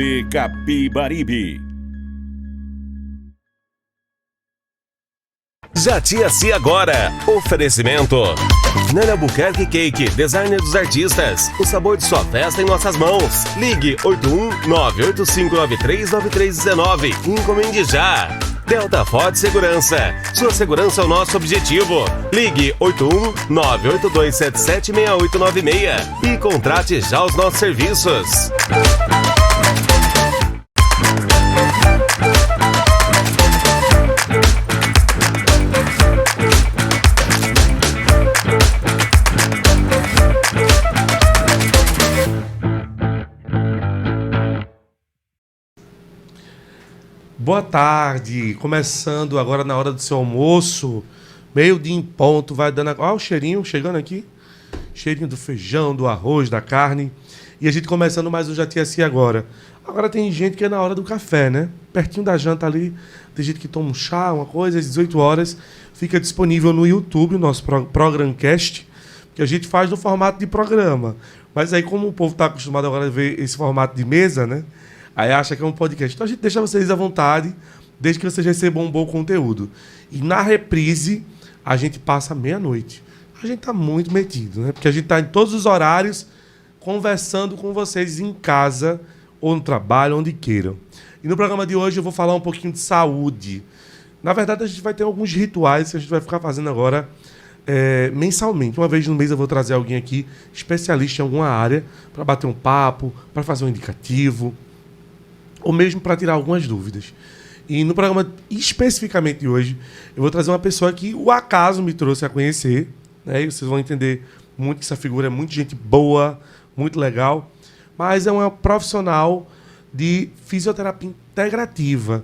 TV Capibaribe. Jatiaci agora. Oferecimento Nani Albuquerque Cake, designer dos artistas. O sabor de sua festa em nossas mãos. Ligue 81-98593-9319 e encomende já. Delta Ford Segurança. Sua segurança é o nosso objetivo. Ligue 81-982776896 e contrate já os nossos serviços. Boa tarde, começando agora na hora do seu almoço, meio-dia em ponto, vai dando... Olha o cheirinho chegando aqui, cheirinho do feijão, do arroz, da carne, e a gente começando mais um Jatiaci agora. Agora tem gente que é na hora do café, né? Pertinho da janta ali, tem gente que toma um chá, uma coisa, às 18 horas, fica disponível no YouTube, o nosso Programcast, que a gente faz no formato de programa. Mas aí, como o povo está acostumado agora a ver esse formato de mesa, né? Aí acha que é um podcast. Então a gente deixa vocês à vontade, desde que vocês recebam um bom conteúdo. E na reprise, a gente passa meia-noite. A gente tá muito metido, né? Porque a gente tá em todos os horários conversando com vocês em casa, ou no trabalho, onde queiram. E no programa de hoje eu vou falar um pouquinho de saúde. Na verdade, a gente vai ter alguns rituais que a gente vai ficar fazendo agora mensalmente. Uma vez no mês eu vou trazer alguém aqui, especialista em alguma área, para bater um papo, para fazer um indicativo, ou mesmo para tirar algumas dúvidas. E no programa especificamente de hoje, eu vou trazer uma pessoa que o acaso me trouxe a conhecer, né? E vocês vão entender muito que essa figura é muito gente boa, muito legal, mas é uma profissional de fisioterapia integrativa.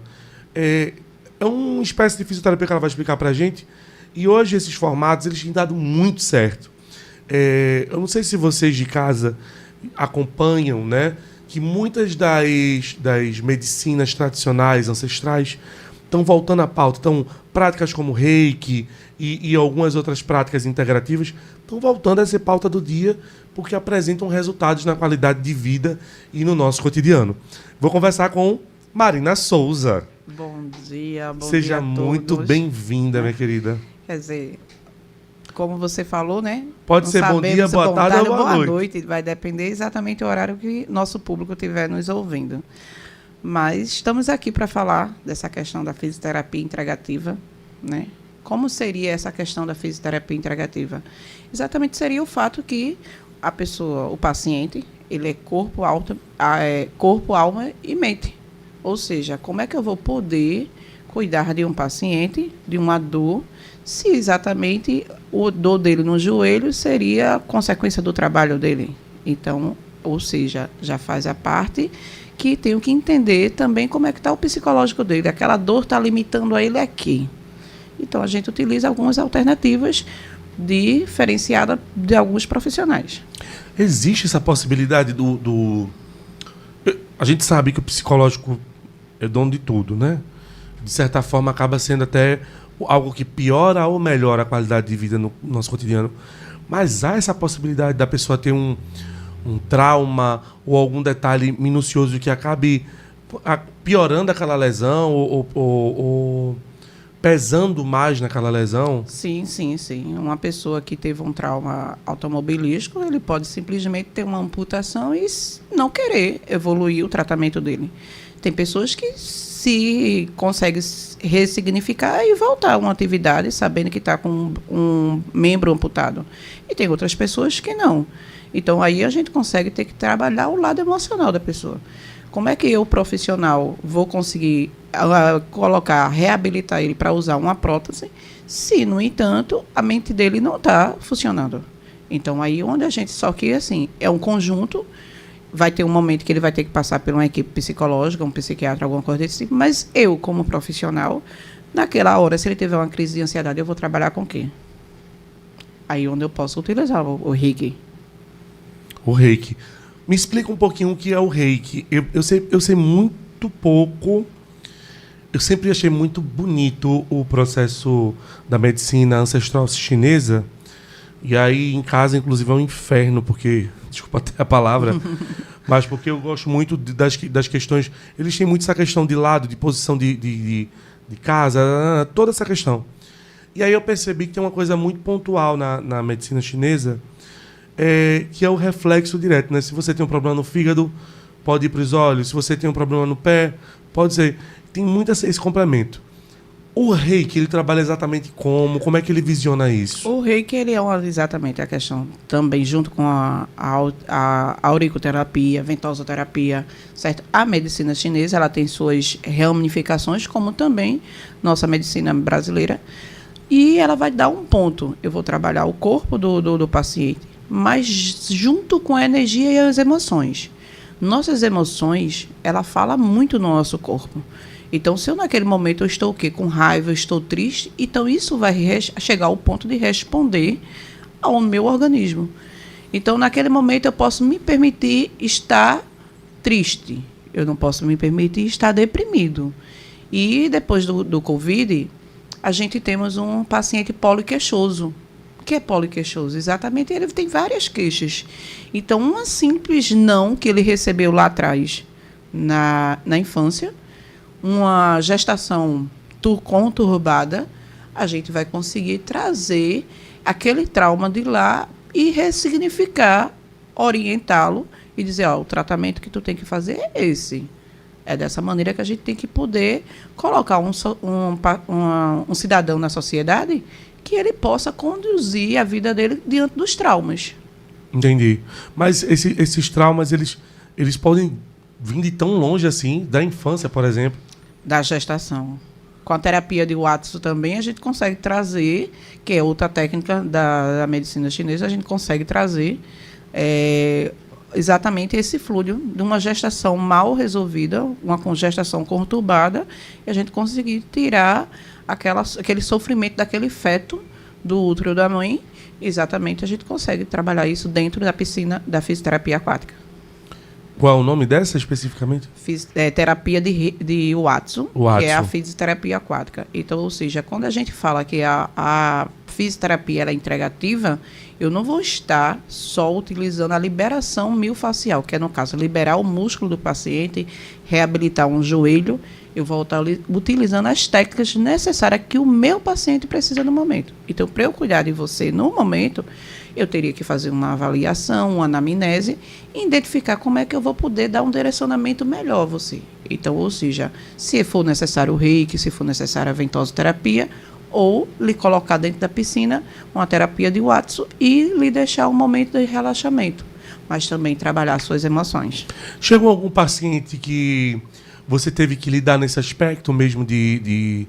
É uma espécie de fisioterapia que ela vai explicar para a gente, e hoje esses formatos eles têm dado muito certo. Eu não sei se vocês de casa acompanham, né? Que muitas das medicinas tradicionais, ancestrais, estão voltando à pauta. Então, práticas como reiki e algumas outras práticas integrativas estão voltando a ser pauta do dia porque apresentam resultados na qualidade de vida e no nosso cotidiano. Vou conversar com Marina Souza. Bom dia, bom Seja dia a muito todos. Bem-vinda, minha querida. Quer dizer, como você falou, né? Pode Não ser bom dia, sabemos, boa tarde ou boa noite. Vai depender exatamente do horário que nosso público estiver nos ouvindo. Mas estamos aqui para falar dessa questão da fisioterapia integrativa, né? Como seria essa questão da fisioterapia integrativa? Exatamente seria o fato que a pessoa, o paciente, ele é corpo, alma e mente. Ou seja, como é que eu vou poder cuidar de um paciente, de uma dor, se exatamente o dor dele no joelho seria consequência do trabalho dele. Então, ou seja, já faz a parte que tenho que entender também como é que está o psicológico dele. Aquela dor está limitando a ele aqui. Então, a gente utiliza algumas alternativas diferenciadas de alguns profissionais. Existe essa possibilidade A gente sabe que o psicológico é dono de tudo, né? De certa forma, acaba sendo até algo que piora ou melhora a qualidade de vida no nosso cotidiano. Mas há essa possibilidade da pessoa ter um trauma ou algum detalhe minucioso que acabe piorando aquela lesão ou pesando mais naquela lesão? Sim. Uma pessoa que teve um trauma automobilístico, ele pode simplesmente ter uma amputação e não querer evoluir o tratamento dele. Tem pessoas que se conseguem ressignificar e voltar a uma atividade sabendo que está com um membro amputado. E tem outras pessoas que não. Então, aí a gente consegue ter que trabalhar o lado emocional da pessoa. Como é que eu, profissional, vou conseguir reabilitar ele para usar uma prótese, se, no entanto, a mente dele não está funcionando? Então, aí onde a gente... Só que, assim, é um conjunto. Vai ter um momento que ele vai ter que passar por uma equipe psicológica, um psiquiatra, alguma coisa desse tipo, mas eu, como profissional, naquela hora, se ele tiver uma crise de ansiedade, eu vou trabalhar com o quê? Aí onde eu posso utilizar o reiki. O reiki. Me explica um pouquinho o que é o reiki. Eu sei muito pouco. Eu sempre achei muito bonito o processo da medicina ancestral chinesa. E aí, em casa, inclusive, é um inferno, porque... Desculpa até a palavra. Mas porque eu gosto muito das questões... Eles têm muito essa questão de lado, de posição de casa, toda essa questão. E aí eu percebi que tem uma coisa muito pontual na medicina chinesa, que é o reflexo direto, né? Se você tem um problema no fígado, pode ir para os olhos. Se você tem um problema no pé, pode ser. Tem muito esse complemento. O reiki, ele trabalha exatamente como é que ele visiona isso? O reiki, ele é exatamente a questão também, junto com a auriculoterapia, ventosoterapia, certo? A medicina chinesa, ela tem suas ramificações, como também nossa medicina brasileira, e ela vai dar um ponto. Eu vou trabalhar o corpo do paciente, mas junto com a energia e as emoções. Nossas emoções, ela fala muito no nosso corpo. Então, se eu naquele momento eu estou o quê? Com raiva, eu estou triste, então isso vai chegar ao ponto de responder ao meu organismo. Então, naquele momento eu posso me permitir estar triste. Eu não posso me permitir estar deprimido. E depois do Covid, a gente temos um paciente poliqueixoso. O que é poliqueixoso? Exatamente, ele tem várias queixas. Então, uma simples não que ele recebeu lá atrás, na infância, uma gestação conturbada, a gente vai conseguir trazer aquele trauma de lá e ressignificar, orientá-lo e dizer, o tratamento que tu tem que fazer é esse. É dessa maneira que a gente tem que poder colocar um cidadão na sociedade que ele possa conduzir a vida dele diante dos traumas. Entendi. Mas esses traumas, eles podem vir de tão longe assim, da infância, por exemplo? Da gestação. Com a terapia de Watsu também a gente consegue trazer, que é outra técnica da medicina chinesa, a gente consegue trazer exatamente esse fluido de uma gestação mal resolvida, uma gestação conturbada, e a gente conseguir tirar aquele sofrimento daquele feto do útero da mãe. Exatamente, a gente consegue trabalhar isso dentro da piscina da fisioterapia aquática. Qual é o nome dessa especificamente? Terapia de Watsu, que é a fisioterapia aquática. Então, ou seja, quando a gente fala que a fisioterapia ela é integrativa, eu não vou estar só utilizando a liberação miofascial, que é, no caso, liberar o músculo do paciente, reabilitar um joelho. Eu vou estar utilizando as técnicas necessárias que o meu paciente precisa no momento. Então, para eu cuidar de você no momento, eu teria que fazer uma avaliação, uma anamnese, e identificar como é que eu vou poder dar um direcionamento melhor a você. Então, ou seja, se for necessário o reiki, se for necessária a ventosoterapia, ou lhe colocar dentro da piscina uma terapia de Watsu e lhe deixar um momento de relaxamento, mas também trabalhar suas emoções. Chegou algum paciente que você teve que lidar nesse aspecto mesmo de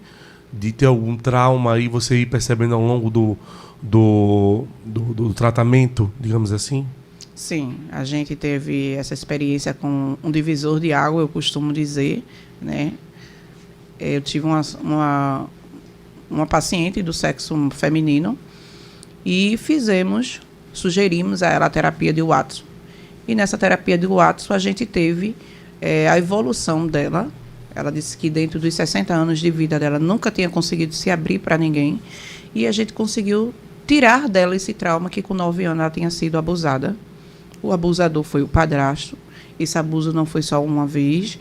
ter algum trauma e você ir percebendo ao longo do tratamento, digamos assim? Sim, a gente teve essa experiência com um divisor de água, eu costumo dizer, né? Eu tive uma paciente do sexo feminino e sugerimos a ela a terapia de Watsu. E nessa terapia de Watsu a gente teve a evolução dela. Ela disse que dentro dos 60 anos de vida dela nunca tinha conseguido se abrir para ninguém. E a gente conseguiu tirar dela esse trauma que com 9 anos ela tinha sido abusada. O abusador foi o padrasto. Esse abuso não foi só uma vez.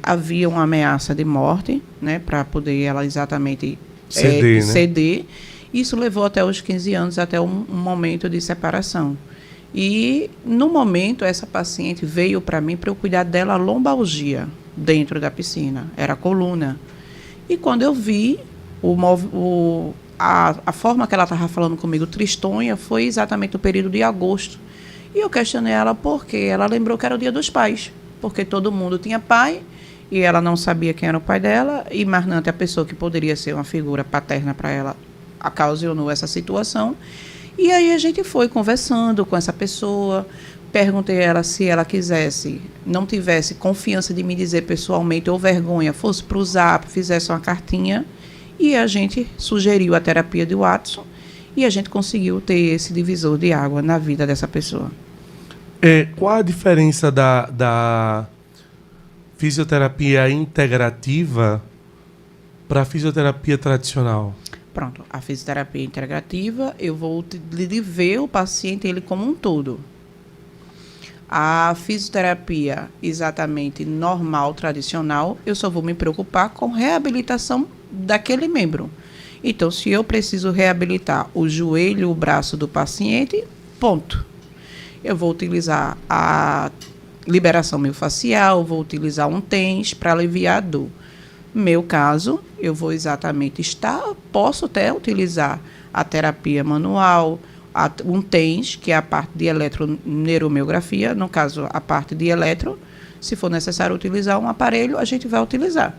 Havia uma ameaça de morte, né, para poder ela exatamente ceder. Isso levou até os 15 anos, até um momento de separação. E, no momento, essa paciente veio para mim para eu cuidar dela a lombalgia dentro da piscina. Era a coluna. E quando eu vi a forma que ela estava falando comigo, tristonha, foi exatamente no período de agosto. E eu questionei ela porque ela lembrou que era o Dia dos Pais. Porque todo mundo tinha pai e ela não sabia quem era o pai dela. E Marnante, a pessoa que poderia ser uma figura paterna para ela, ocasionou essa situação. E aí a gente foi conversando com essa pessoa, perguntei a ela se ela quisesse, não tivesse confiança de me dizer pessoalmente ou vergonha, fosse para o Zap, fizesse uma cartinha, e a gente sugeriu a terapia de Watsu e a gente conseguiu ter esse divisor de água na vida dessa pessoa. Qual a diferença da fisioterapia integrativa para a fisioterapia tradicional? Pronto, a fisioterapia integrativa, eu vou ver o paciente ele como um todo. A fisioterapia exatamente normal, tradicional, eu só vou me preocupar com reabilitação daquele membro. Então, se eu preciso reabilitar o joelho, o braço do paciente, ponto. Eu vou utilizar a liberação miofascial, vou utilizar um TENS para aliviar a dor. Meu caso, eu vou exatamente posso até utilizar a terapia manual, um TENS, que é a parte de eletroneuromiografia, no caso, a parte de eletro. Se for necessário utilizar um aparelho, a gente vai utilizar.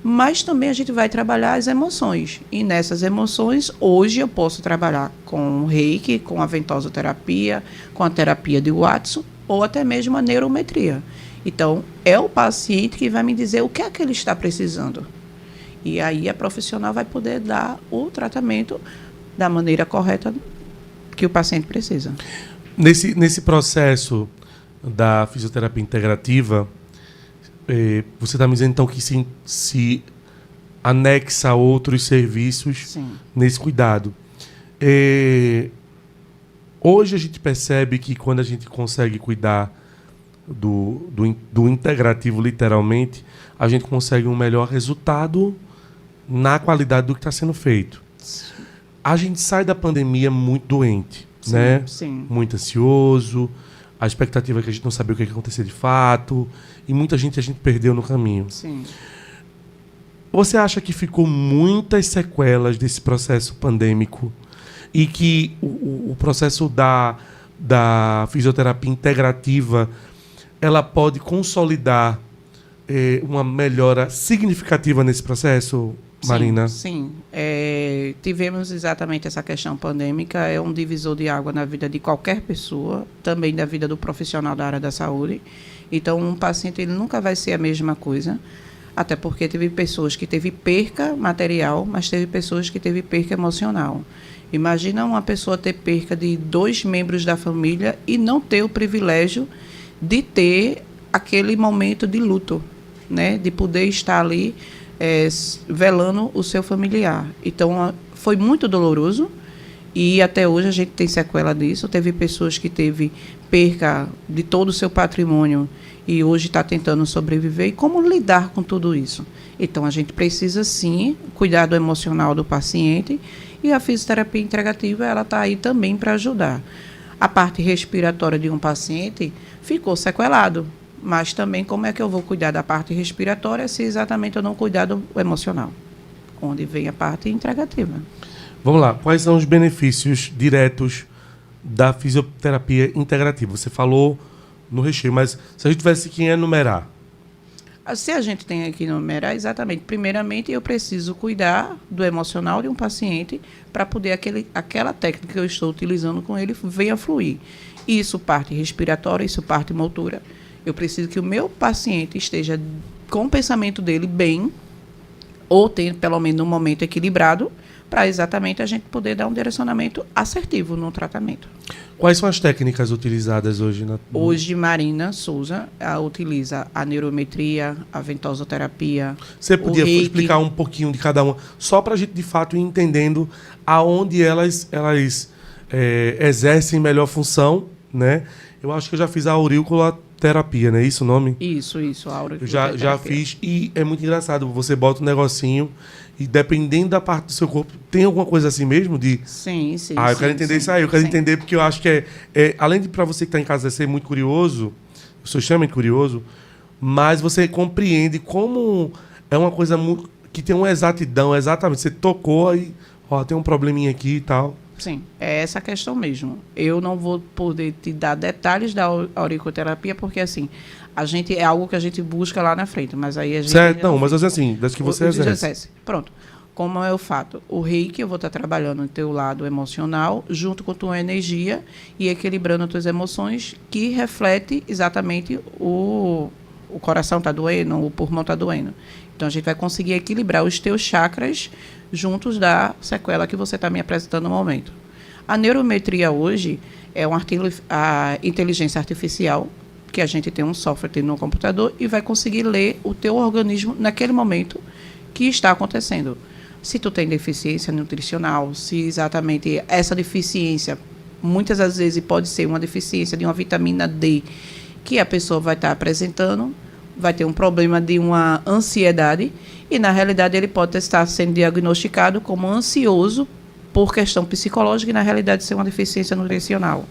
Mas também a gente vai trabalhar as emoções. E nessas emoções, hoje eu posso trabalhar com o reiki, com a ventosoterapia, com a terapia de Watson, ou até mesmo a neurometria. Então, é o paciente que vai me dizer o que é que ele está precisando. E aí a profissional vai poder dar o tratamento da maneira correta que o paciente precisa. Nesse processo da fisioterapia integrativa, você está me dizendo então que se anexa a outros serviços. Sim. Nesse cuidado. Hoje a gente percebe que quando a gente consegue cuidar do integrativo, literalmente, a gente consegue um melhor resultado na qualidade do que está sendo feito. A gente sai da pandemia muito doente, sim, né? Sim. Muito ansioso, a expectativa é que a gente não sabia o que ia acontecer de fato, e muita gente a gente perdeu no caminho. Sim. Você acha que ficou muitas sequelas desse processo pandêmico e que o processo da fisioterapia integrativa ela pode consolidar uma melhora significativa nesse processo, Marina? Sim. Tivemos exatamente essa questão pandêmica, é um divisor de água na vida de qualquer pessoa, também da vida do profissional da área da saúde. Então, um paciente ele nunca vai ser a mesma coisa, até porque teve pessoas que teve perca material, mas teve pessoas que teve perca emocional. Imagina uma pessoa ter perca de 2 membros da família e não ter o privilégio de ter aquele momento de luto, né? De poder estar ali velando o seu familiar. Então, foi muito doloroso e até hoje a gente tem sequela disso. Teve pessoas que teve perca de todo o seu patrimônio e hoje está tentando sobreviver. E como lidar com tudo isso? Então, a gente precisa, sim, cuidar do emocional do paciente e a fisioterapia integrativa ela está aí também para ajudar. A parte respiratória de um paciente ficou sequelado, mas também como é que eu vou cuidar da parte respiratória se exatamente eu não cuidar do emocional, onde vem a parte integrativa. Vamos lá, quais são os benefícios diretos da fisioterapia integrativa? Você falou no recheio, mas se a gente tivesse que enumerar. Se a gente tem que enumerar, exatamente. Primeiramente, eu preciso cuidar do emocional de um paciente para poder aquela técnica que eu estou utilizando com ele venha fluir. Isso parte respiratória, isso parte motora. Eu preciso que o meu paciente esteja com o pensamento dele bem, ou tenha pelo menos um momento equilibrado, para exatamente a gente poder dar um direcionamento assertivo no tratamento. Quais são as técnicas utilizadas hoje? Hoje, Marina Souza utiliza a neurometria, a ventosoterapia. Você podia explicar um pouquinho de cada uma, só para a gente, de fato, ir entendendo aonde elas exercem melhor função, né? Eu acho que eu já fiz a auriculoterapia, não é isso o nome? Isso, a auriculoterapia. Eu já fiz e é muito engraçado. Você bota um negocinho e dependendo da parte do seu corpo, tem alguma coisa assim mesmo? Sim. Eu quero entender isso aí. Eu quero entender porque eu acho que além de para você que está em casa ser muito curioso, eu sou extremamente curioso, mas você compreende como é uma coisa que tem uma exatidão, exatamente. Você tocou e tem um probleminha aqui e tal. Sim, é essa a questão mesmo. Eu não vou poder te dar detalhes da auriculoterapia, porque assim, é algo que a gente busca lá na frente, mas aí a gente... Certo, não, mas assim, das que você exerce. Pronto. Como é o fato? O reiki, eu vou estar trabalhando no teu lado emocional, junto com tua energia e equilibrando tuas emoções, que reflete exatamente o coração está doendo, o pulmão está doendo. Então, a gente vai conseguir equilibrar os teus chakras juntos da sequela que você está me apresentando no momento. A neurometria hoje é a inteligência artificial, que a gente tem um software no computador e vai conseguir ler o teu organismo naquele momento que está acontecendo. Se tu tem deficiência nutricional, se exatamente essa deficiência, muitas das vezes pode ser uma deficiência de uma vitamina D, que a pessoa vai estar apresentando, vai ter um problema de uma ansiedade e, na realidade, ele pode estar sendo diagnosticado como ansioso por questão psicológica e, na realidade, ser uma deficiência nutricional.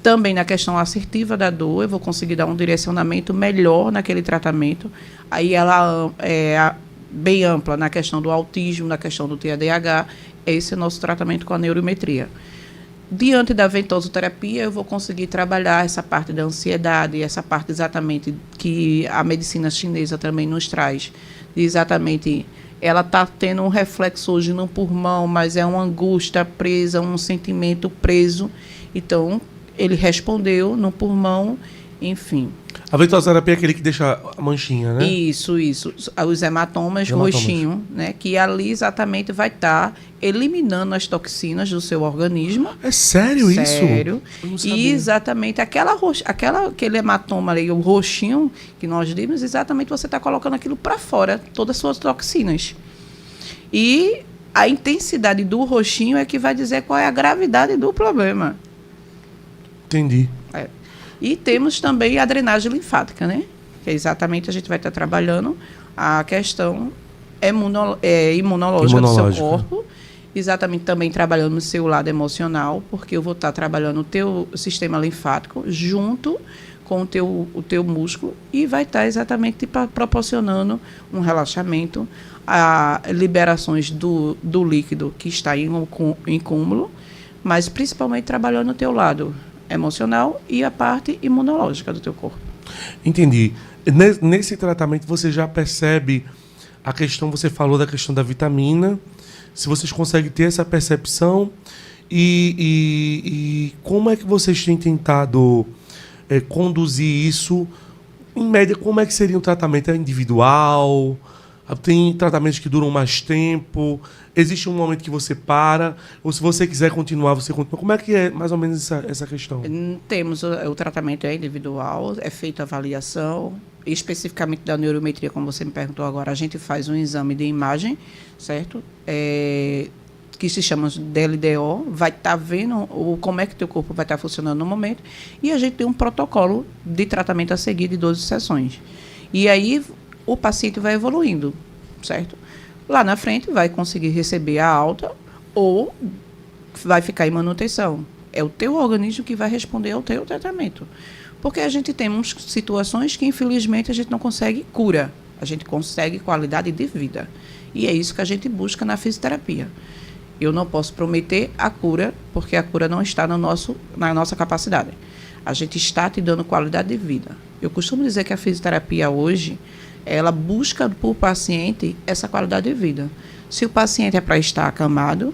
Também na questão assertiva da dor, eu vou conseguir dar um direcionamento melhor naquele tratamento. Aí ela é bem ampla na questão do autismo, na questão do TDAH. Esse é o nosso tratamento com a neurometria. Diante da ventosoterapia, eu vou conseguir trabalhar essa parte da ansiedade, essa parte exatamente que a medicina chinesa também nos traz. Exatamente, ela está tendo um reflexo hoje no pulmão, mas é uma angústia presa, um sentimento preso. Então, ele respondeu no pulmão, enfim. A ventosoterapia é aquele que deixa a manchinha, né? Isso. Os hematomas roxinho, né? Que ali exatamente vai estar eliminando as toxinas do seu organismo. É sério isso? Sério. Eu não sabia. E exatamente aquele hematoma ali, o roxinho que nós vimos, exatamente você está colocando aquilo para fora, todas as suas toxinas. E a intensidade do roxinho é que vai dizer qual é a gravidade do problema. Entendi. E temos também a drenagem linfática, né? Que é exatamente a gente vai estar trabalhando a questão imunológica do seu corpo. Exatamente também trabalhando no seu lado emocional, porque eu vou estar trabalhando o teu sistema linfático junto com o teu músculo e vai estar exatamente proporcionando um relaxamento, a liberações do líquido que está em cúmulo, mas principalmente trabalhando o teu lado emocional e a parte imunológica do teu corpo. Entendi. Nesse tratamento você já percebe a questão, você falou da questão da vitamina, se vocês conseguem ter essa percepção e como é que vocês têm tentado conduzir isso, em média, como é que seria um tratamento? É individual? Tem tratamentos que duram mais tempo? Existe um momento que você para? Ou se você quiser continuar, você continua? Como é que é mais ou menos essa questão? Temos o tratamento individual, é feita a avaliação, especificamente da neurometria, como você me perguntou agora, a gente faz um exame de imagem, certo? Que se chama DLDO, vai estar vendo como é que o teu corpo vai estar funcionando no momento, e a gente tem um protocolo de tratamento a seguir de 12 sessões. E aí o paciente vai evoluindo, certo? Lá na frente vai conseguir receber a alta ou vai ficar em manutenção. É o teu organismo que vai responder ao teu tratamento. Porque a gente tem situações que, infelizmente, a gente não consegue cura. A gente consegue qualidade de vida. E é isso que a gente busca na fisioterapia. Eu não posso prometer a cura, porque a cura não está na nossa capacidade. A gente está te dando qualidade de vida. Eu costumo dizer que a fisioterapia hoje, ela busca para o paciente essa qualidade de vida. Se o paciente é para estar acamado,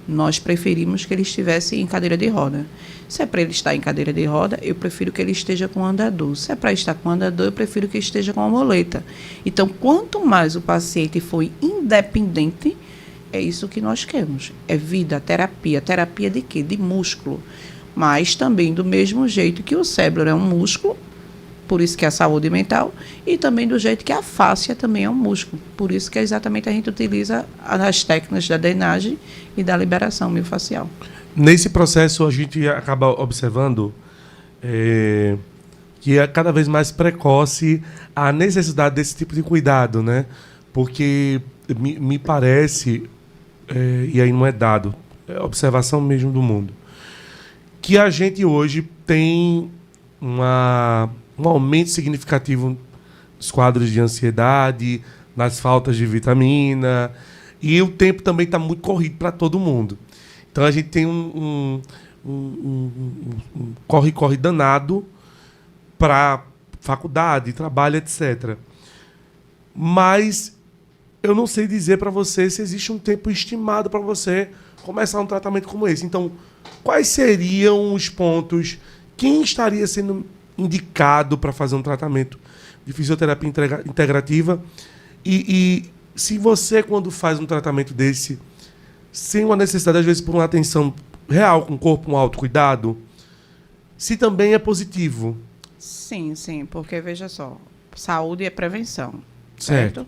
nós preferimos que ele estivesse em cadeira de roda. Se é para ele estar em cadeira de roda, eu prefiro que ele esteja com andador. Se é para estar com andador, eu prefiro que esteja com a muleta. Então, quanto mais o paciente for independente, é isso que nós queremos. É vida, terapia. Terapia de quê? De músculo. Mas também do mesmo jeito que o cérebro é um músculo, por isso que é a saúde mental, e também do jeito que a fáscia também é um músculo. Por isso que exatamente a gente utiliza as técnicas da drenagem e da liberação miofascial. Nesse processo, a gente acaba observando que é cada vez mais precoce a necessidade desse tipo de cuidado, né? Porque me parece, e aí não é dado, é observação mesmo do mundo, que a gente hoje tem um aumento significativo dos quadros de ansiedade, nas faltas de vitamina, e o tempo também está muito corrido para todo mundo. Então a gente tem um corre-corre danado para faculdade, trabalho, etc. Mas eu não sei dizer para você se existe um tempo estimado para você começar um tratamento como esse. Então, quais seriam os pontos? Quem estaria sendo indicado para fazer um tratamento de fisioterapia integrativa? E se você, quando faz um tratamento desse, sem uma necessidade, às vezes, por uma atenção real com o corpo, um autocuidado, se também é positivo? Sim, porque, veja só, saúde é prevenção, Certo. certo?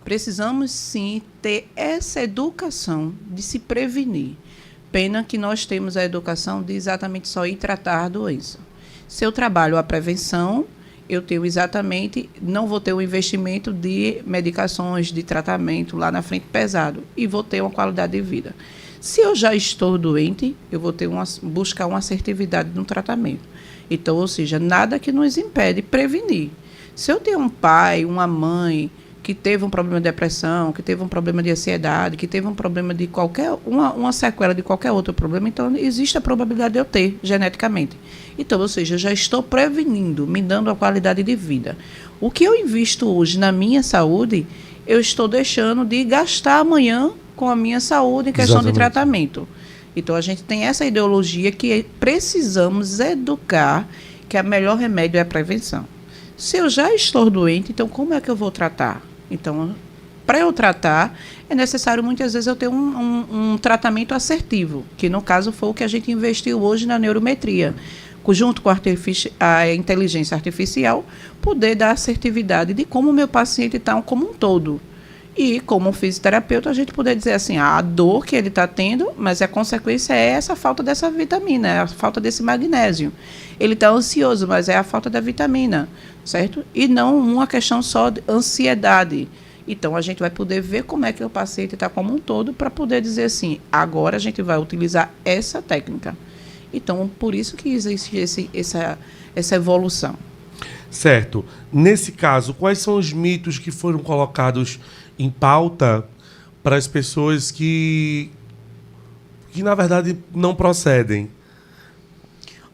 Precisamos, sim, ter essa educação de se prevenir. Pena que nós temos a educação de exatamente só ir tratar a doença. Se eu trabalho a prevenção, eu tenho exatamente, não vou ter um investimento de medicações, de tratamento lá na frente pesado, e vou ter uma qualidade de vida. Se eu já estou doente, eu vou ter buscar uma assertividade no tratamento. Então, ou seja, nada que nos impede de prevenir. Se eu tenho um pai, uma mãe que teve um problema de depressão, que teve um problema de ansiedade, que teve um problema de uma sequela de qualquer outro problema, então existe a probabilidade de eu ter geneticamente. Então, ou seja, eu já estou prevenindo, me dando a qualidade de vida. O que eu invisto hoje na minha saúde, eu estou deixando de gastar amanhã com a minha saúde em questão de tratamento. Então, a gente tem essa ideologia que precisamos educar que o melhor remédio é a prevenção. Se eu já estou doente, então como é que eu vou tratar? Então, para eu tratar, é necessário muitas vezes eu ter um tratamento assertivo, que no caso foi o que a gente investiu hoje na neurometria, junto com a inteligência artificial, poder dar assertividade de como o meu paciente está como um todo. E, como um fisioterapeuta, a gente poder dizer assim, a dor que ele está tendo, mas a consequência é essa falta dessa vitamina, é a falta desse magnésio. Ele está ansioso, mas é a falta da vitamina, certo? E não uma questão só de ansiedade. Então, a gente vai poder ver como é que o paciente está como um todo para poder dizer assim, agora a gente vai utilizar essa técnica. Então, por isso que existe essa evolução. Certo. Nesse caso, quais são os mitos que foram colocados em pauta para as pessoas que na verdade não procedem?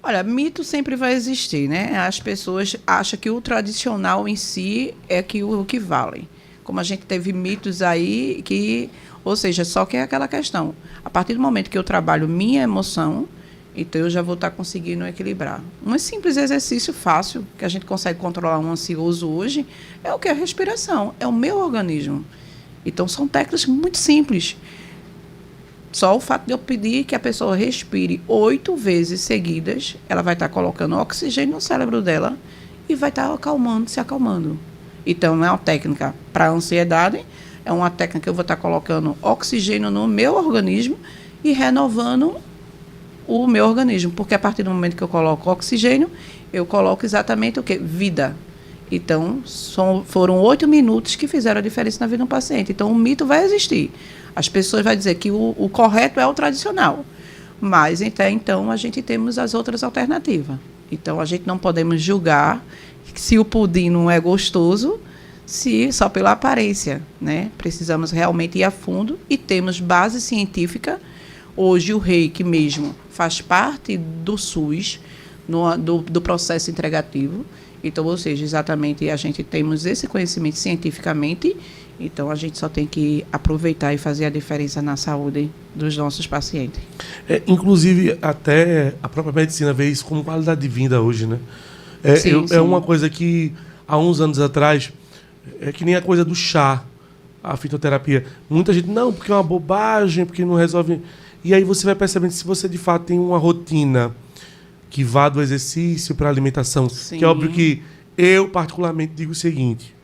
Olha, mito sempre vai existir, né? As pessoas acham que o tradicional em si é o que vale. Como a gente teve mitos aí que, ou seja, só que é aquela questão. A partir do momento que eu trabalho minha emoção, então eu já vou estar conseguindo equilibrar. Um simples exercício fácil que a gente consegue controlar um ansioso hoje é o que? A respiração, é o meu organismo. Então são técnicas muito simples. Só o fato de eu pedir que a pessoa respire 8 vezes seguidas, ela vai estar colocando oxigênio no cérebro dela e vai estar se acalmando. Então não é uma técnica para ansiedade, é uma técnica que eu vou estar colocando oxigênio no meu organismo e renovando o meu organismo, porque a partir do momento que eu coloco oxigênio, eu coloco exatamente o quê? Vida. Então, foram 8 minutos que fizeram a diferença na vida do paciente. Então, o mito vai existir. As pessoas vão dizer que o correto é o tradicional, mas até então a gente temos as outras alternativas. Então, a gente não podemos julgar se o pudim não é gostoso, só pela aparência, né? Precisamos realmente ir a fundo e temos base científica. Hoje, o Reiki mesmo faz parte do SUS, do processo integrativo. Então, ou seja, exatamente a gente temos esse conhecimento cientificamente, então a gente só tem que aproveitar e fazer a diferença na saúde dos nossos pacientes. Inclusive, até a própria medicina vê isso como qualidade de vida hoje, né? Sim. É uma coisa que, há uns anos atrás, é que nem a coisa do chá, a fitoterapia. Muita gente, não, porque é uma bobagem, porque não resolve... E aí você vai percebendo se você, de fato, tem uma rotina que vá do exercício para a alimentação. Sim. Que é óbvio que eu, particularmente, digo o seguinte,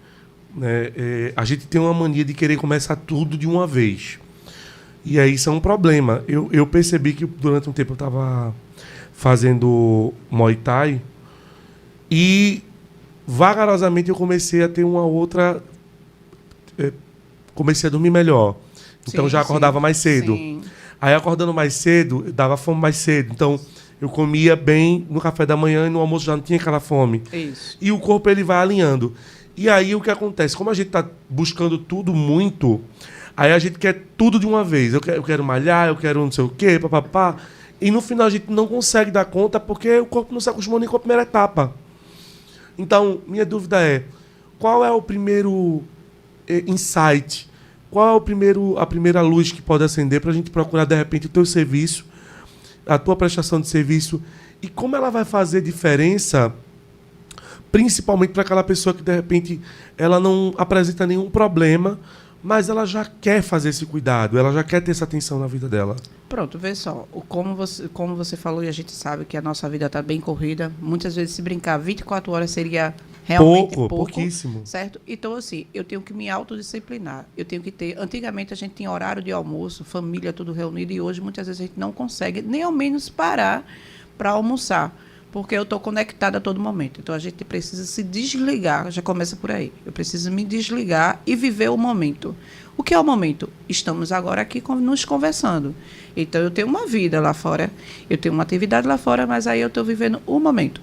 né? A gente tem uma mania de querer começar tudo de uma vez. E aí isso é um problema. Eu percebi que durante um tempo eu estava fazendo Muay Thai e vagarosamente eu comecei a ter uma outra... comecei a dormir melhor. Então já acordava mais cedo. Sim. Aí acordando mais cedo, dava fome mais cedo. Então eu comia bem no café da manhã e no almoço já não tinha aquela fome. Isso. E o corpo ele vai alinhando. E aí o que acontece? Como a gente está buscando tudo muito, aí a gente quer tudo de uma vez. Eu quero malhar, eu quero não sei o quê, papapá. E no final a gente não consegue dar conta porque o corpo não se acostumou nem com a primeira etapa. Então, minha dúvida é, qual é o primeiro insight? Qual é a primeira luz que pode acender para a gente procurar, de repente, o teu serviço, a tua prestação de serviço, e como ela vai fazer diferença, principalmente para aquela pessoa que, de repente, ela não apresenta nenhum problema, mas ela já quer fazer esse cuidado, ela já quer ter essa atenção na vida dela. Pronto, vê só, como você falou, e a gente sabe que a nossa vida está bem corrida, muitas vezes se brincar 24 horas seria realmente pouco, pouquíssimo. Certo? Então, assim, eu tenho que me autodisciplinar, eu tenho que ter... Antigamente a gente tinha horário de almoço, família tudo reunido, e hoje muitas vezes a gente não consegue nem ao menos parar para almoçar, Porque eu estou conectada a todo momento. Então, a gente precisa se desligar, já começa por aí. Eu preciso me desligar e viver o momento. O que é o momento? Estamos agora aqui nos conversando. Então, eu tenho uma vida lá fora, eu tenho uma atividade lá fora, mas aí eu estou vivendo o momento.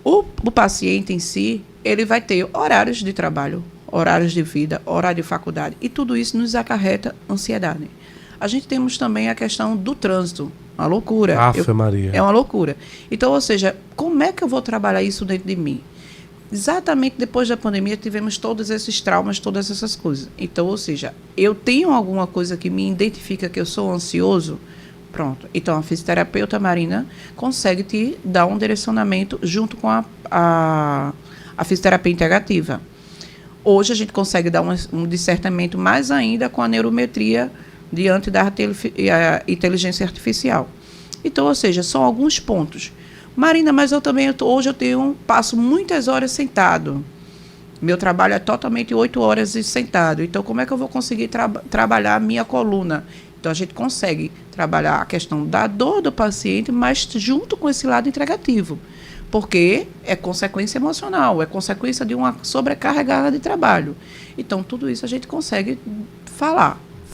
O paciente em si, ele vai ter horários de trabalho, horários de vida, horário de faculdade, e tudo isso nos acarreta ansiedade. A gente temos também a questão do trânsito, uma loucura. Maria. É uma loucura. Então, ou seja, como é que eu vou trabalhar isso dentro de mim? Exatamente depois da pandemia tivemos todos esses traumas, todas essas coisas. Então, ou seja, eu tenho alguma coisa que me identifica que eu sou ansioso, pronto. Então, a fisioterapeuta Marina consegue te dar um direcionamento junto com a fisioterapia integrativa. Hoje, a gente consegue dar um discernimento mais ainda com a neurometria diante da inteligência artificial. Então, ou seja, são alguns pontos. Marina, mas hoje eu passo muitas horas sentado. Meu trabalho é totalmente 8 horas sentado. Então, como é que eu vou conseguir trabalhar a minha coluna? Então, a gente consegue trabalhar a questão da dor do paciente, mas junto com esse lado integrativo. Porque é consequência emocional, é consequência de uma sobrecarga de trabalho. Então, tudo isso a gente consegue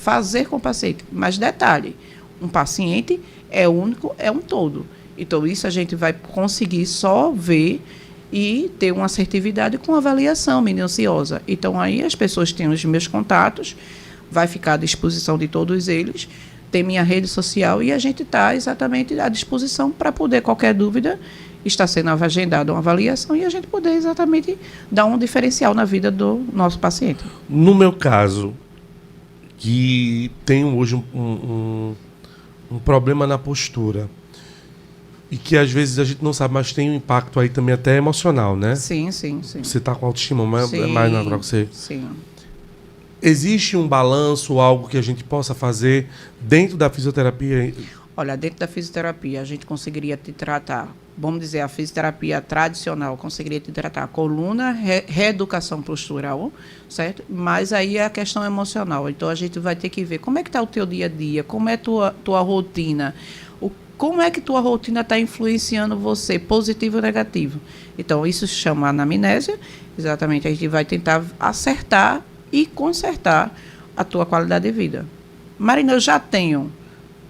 fazer com o paciente. Mas, detalhe, um paciente é único, é um todo. Então, isso a gente vai conseguir só ver e ter uma assertividade com avaliação minuciosa. Então, aí as pessoas têm os meus contatos, vai ficar à disposição de todos eles, tem minha rede social e a gente está exatamente à disposição para poder, qualquer dúvida, está sendo agendada uma avaliação e a gente poder exatamente dar um diferencial na vida do nosso paciente. No meu caso, que tenho hoje um problema na postura, e que às vezes a gente não sabe, mas tem um impacto aí também até emocional, né? Sim. Você está com autoestima, mas é mais natural que você... Sim. Existe um balanço, algo que a gente possa fazer dentro da fisioterapia? Olha, dentro da fisioterapia, a gente conseguiria te tratar, vamos dizer, a fisioterapia tradicional conseguiria te tratar a coluna, reeducação postural, certo? Mas aí é a questão emocional. Então, a gente vai ter que ver como é que está o teu dia a dia, como é a tua rotina, como é que tua rotina está influenciando você, positivo ou negativo. Então, isso se chama anamnésia. Exatamente, a gente vai tentar acertar e consertar a tua qualidade de vida. Marina, eu já tenho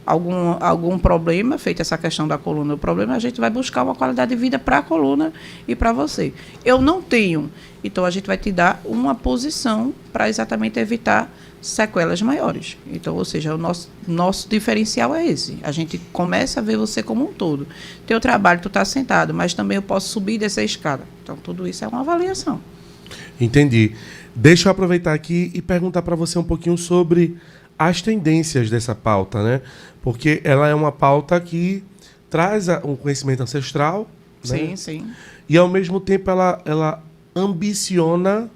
algum problema, feita essa questão da coluna, o problema, a gente vai buscar uma qualidade de vida para a coluna e para você. Eu não tenho, então a gente vai te dar uma posição para exatamente evitar sequelas maiores. Então, ou seja, o nosso diferencial é esse. A gente começa a ver você como um todo. Teu trabalho, tu está sentado, mas também eu posso subir dessa escada. Então, tudo isso é uma avaliação. Entendi. Deixa eu aproveitar aqui e perguntar para você um pouquinho sobre as tendências dessa pauta, né? Porque ela é uma pauta que traz um conhecimento ancestral, Sim, né? sim. E, ao mesmo tempo, ela ambiciona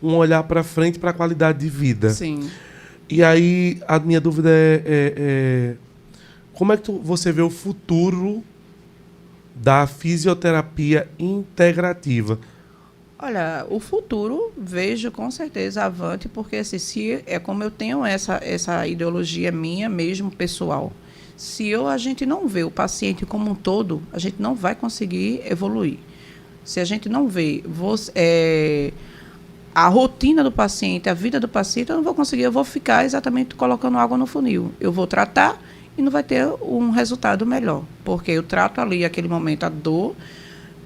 um olhar para frente para a qualidade de vida. Sim. E aí, a minha dúvida é como é que você vê o futuro da fisioterapia integrativa? Olha, o futuro vejo com certeza avante, porque assim, se é como eu tenho essa ideologia minha mesmo, pessoal. Se a gente não vê o paciente como um todo, a gente não vai conseguir evoluir. Se a gente não vê a rotina do paciente, a vida do paciente, eu não vou conseguir, eu vou ficar exatamente colocando água no funil. Eu vou tratar e não vai ter um resultado melhor, porque eu trato ali, aquele momento, a dor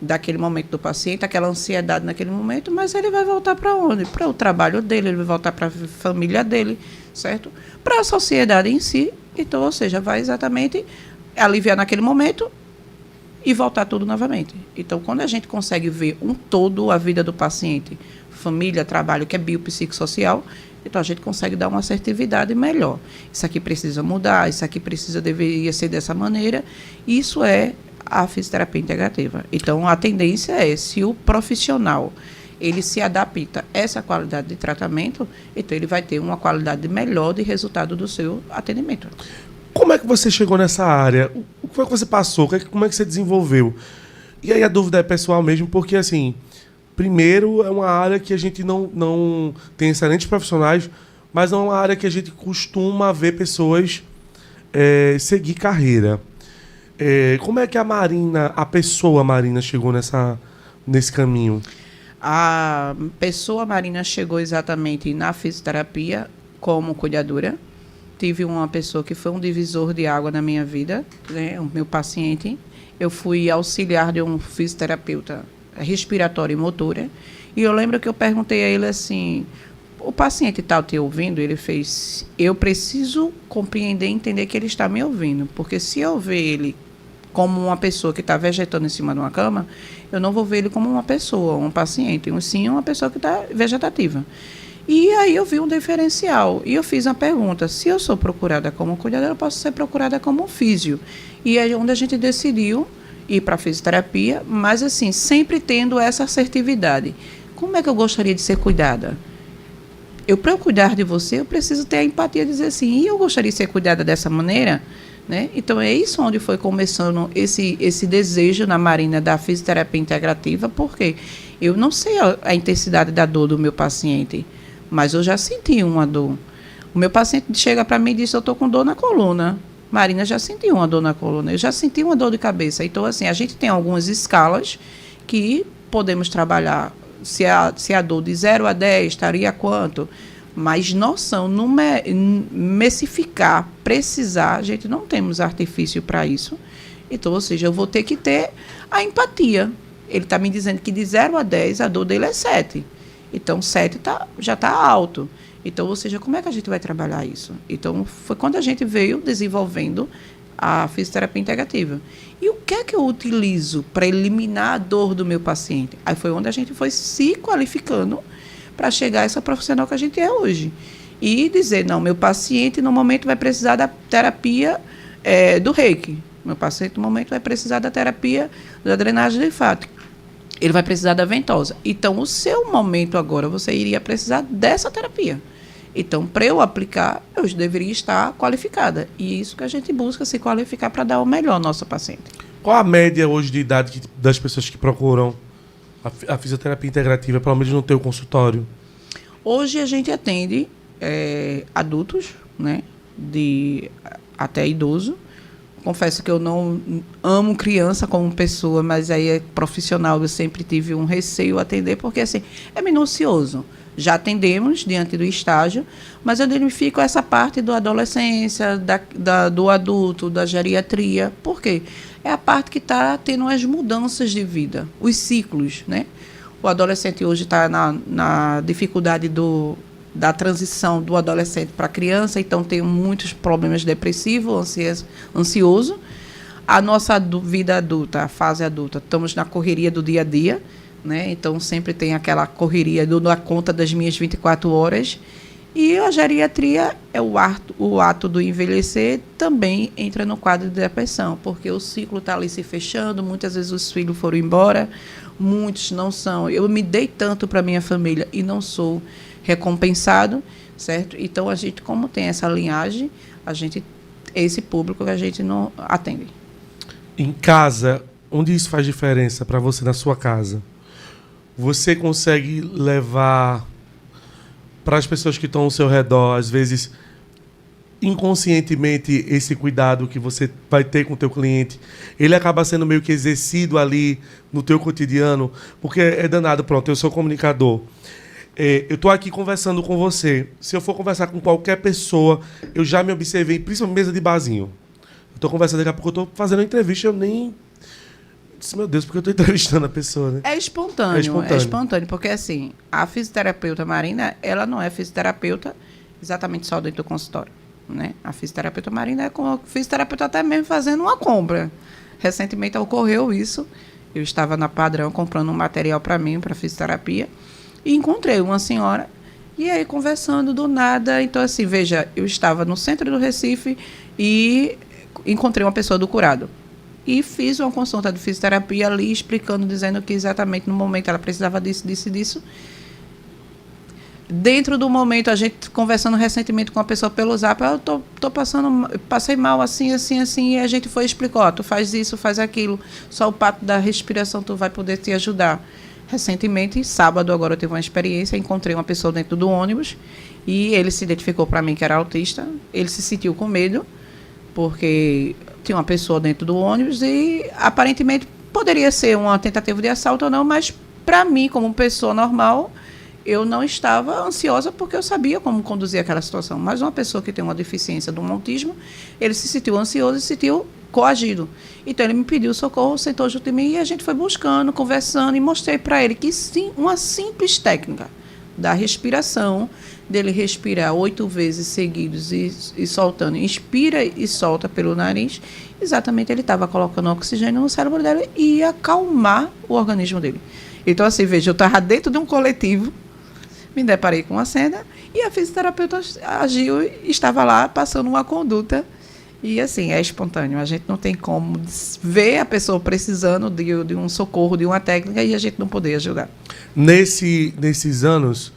daquele momento do paciente, aquela ansiedade naquele momento, mas ele vai voltar para onde? Para o trabalho dele, ele vai voltar para a família dele, certo? Para a sociedade em si, então, ou seja, vai exatamente aliviar naquele momento e voltar tudo novamente. Então, quando a gente consegue ver um todo a vida do paciente, família, trabalho, que é biopsicossocial, então a gente consegue dar uma assertividade melhor. Isso aqui precisa mudar, isso aqui deveria ser dessa maneira. Isso é a fisioterapia integrativa. Então, a tendência é, se o profissional ele se adapta a essa qualidade de tratamento, então ele vai ter uma qualidade melhor de resultado do seu atendimento. Como é que você chegou nessa área? O que foi que você passou? Como é que você desenvolveu? E aí a dúvida é pessoal mesmo, porque assim, primeiro é uma área que a gente não tem excelentes profissionais, mas não é uma área que a gente costuma ver pessoas seguir carreira. Como é que a pessoa Marina chegou nesse caminho? A pessoa Marina chegou exatamente na fisioterapia como cuidadora. Tive uma pessoa que foi um divisor de água na minha vida, né, o meu paciente. Eu fui auxiliar de um fisioterapeuta respiratório e motora. E eu lembro que eu perguntei a ele assim, o paciente está te ouvindo? Ele fez, eu preciso compreender e entender que ele está me ouvindo, porque se eu ver ele como uma pessoa que está vegetando em cima de uma cama, eu não vou ver ele como uma pessoa, um paciente, sim uma pessoa que está vegetativa. E aí eu vi um diferencial, e eu fiz uma pergunta, se eu sou procurada como cuidadora, eu posso ser procurada como físio. E é onde a gente decidiu ir para a fisioterapia, mas assim, sempre tendo essa assertividade. Como é que eu gostaria de ser cuidada? Para eu cuidar de você, eu preciso ter a empatia de dizer assim, e eu gostaria de ser cuidada dessa maneira? Né? Então, é isso onde foi começando esse desejo na Marina da fisioterapia integrativa, porque eu não sei a intensidade da dor do meu paciente, mas eu já senti uma dor. O meu paciente chega para mim e diz, eu estou com dor na coluna. Marina já sentiu uma dor na coluna, eu já senti uma dor de cabeça. Então, assim, a gente tem algumas escalas que podemos trabalhar. Se a dor de 0 a 10 estaria quanto? Mas noção, messificar, precisar, a gente não temos artifício para isso. Então, ou seja, eu vou ter que ter a empatia. Ele está me dizendo que de 0 a 10 a dor dele é 7. Então, 7 já está alto. Então, ou seja, como é que a gente vai trabalhar isso? Então, foi quando a gente veio desenvolvendo a fisioterapia integrativa. E o que é que eu utilizo para eliminar a dor do meu paciente? Aí foi onde a gente foi se qualificando para chegar a essa profissional que a gente é hoje. E dizer, não, meu paciente no momento vai precisar da terapia do reiki. Meu paciente no momento vai precisar da terapia da drenagem linfática. Ele vai precisar da ventosa. Então, o seu momento agora, você iria precisar dessa terapia. Então, para eu aplicar, eu deveria estar qualificada. E isso que a gente busca, se qualificar para dar o melhor ao nosso paciente. Qual a média hoje de idade das pessoas que procuram a fisioterapia integrativa, pelo menos no teu consultório? Hoje a gente atende adultos, né, até idoso. Confesso que eu não amo criança como pessoa, mas aí é profissional, eu sempre tive um receio a atender, porque assim, é minucioso. Já atendemos diante do estágio, mas eu identifico essa parte da adolescência, do adulto, da geriatria. Por quê? É a parte que está tendo as mudanças de vida, os ciclos, né? O adolescente hoje está na dificuldade da transição do adolescente para a criança, então tem muitos problemas depressivos, ansioso. A nossa vida adulta, a fase adulta, estamos na correria do dia a dia, né? Então sempre tem aquela correria da conta das minhas 24 horas. E a geriatria é o ato do envelhecer, também entra no quadro de depressão, porque o ciclo está ali se fechando, muitas vezes os filhos foram embora, muitos não são. Eu me dei tanto para minha família e não sou recompensado, certo? Então, a gente, como tem essa linhagem, esse público que a gente não atende. Em casa, onde isso faz diferença para você na sua casa? Você consegue levar para as pessoas que estão ao seu redor, às vezes, inconscientemente, esse cuidado que você vai ter com o teu cliente, ele acaba sendo meio que exercido ali no teu cotidiano, porque é danado, pronto, eu sou comunicador. Eu estou aqui conversando com você. Se eu for conversar com qualquer pessoa, eu já me observei, principalmente mesa de barzinho. Eu estou conversando, daqui a pouco eu estou fazendo uma entrevista, eu nem... Meu Deus, porque eu estou entrevistando a pessoa, né? É espontâneo, porque assim, a fisioterapeuta Marina, ela não é fisioterapeuta exatamente só dentro do consultório, né? A fisioterapeuta Marina é como fisioterapeuta até mesmo fazendo uma compra. Recentemente ocorreu isso, eu estava na Padrão comprando um material para mim, para fisioterapia, e encontrei uma senhora, e aí conversando do nada, então assim, veja, eu estava no centro do Recife e encontrei uma pessoa do curado. E fiz uma consulta de fisioterapia ali, explicando, dizendo que exatamente no momento ela precisava disso, disso e disso. Dentro do momento, a gente conversando recentemente com uma pessoa pelo Zap, eu passei mal assim, e a gente foi e explicou, tu faz isso, faz aquilo, só o pato da respiração tu vai poder te ajudar. Recentemente, sábado agora eu tive uma experiência, encontrei uma pessoa dentro do ônibus, e ele se identificou para mim que era autista, ele se sentiu com medo, porque tinha uma pessoa dentro do ônibus e aparentemente poderia ser uma tentativa de assalto ou não, mas para mim, como pessoa normal, eu não estava ansiosa porque eu sabia como conduzir aquela situação. Mas uma pessoa que tem uma deficiência do autismo, ele se sentiu ansioso e se sentiu coagido. Então ele me pediu socorro, sentou junto de mim e a gente foi buscando, conversando e mostrei para ele que sim, uma simples técnica da respiração, dele respirar 8 vezes seguidos e soltando, inspira e solta pelo nariz, exatamente ele estava colocando oxigênio no cérebro dele e ia acalmar o organismo dele. Então, assim, veja, eu estava dentro de um coletivo, me deparei com uma cena e a fisioterapeuta agiu e estava lá passando uma conduta. E, assim, é espontâneo. A gente não tem como ver a pessoa precisando de um socorro, de uma técnica, e a gente não poder ajudar. Nesses anos,